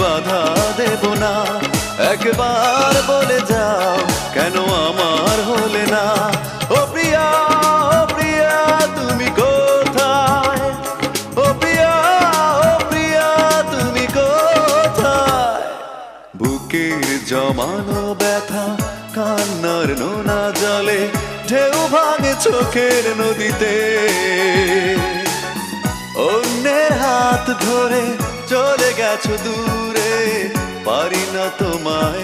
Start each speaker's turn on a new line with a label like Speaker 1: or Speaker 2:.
Speaker 1: বাধা দেব না। একবার বলে যাও কেন আমার হলে না। ও প্রিয়া, ও প্রিয়া তুমি কোথায়? ও প্রিয়া, ও প্রিয়া তুমি কোথায়? বুকের জমানো ব্যথা কান্নার নোনা জলে ঢেউ ভাঙে চোখের নদীতে। অন্যের হাত ধরে চলে গেছো দূরে, পারি না তোমায়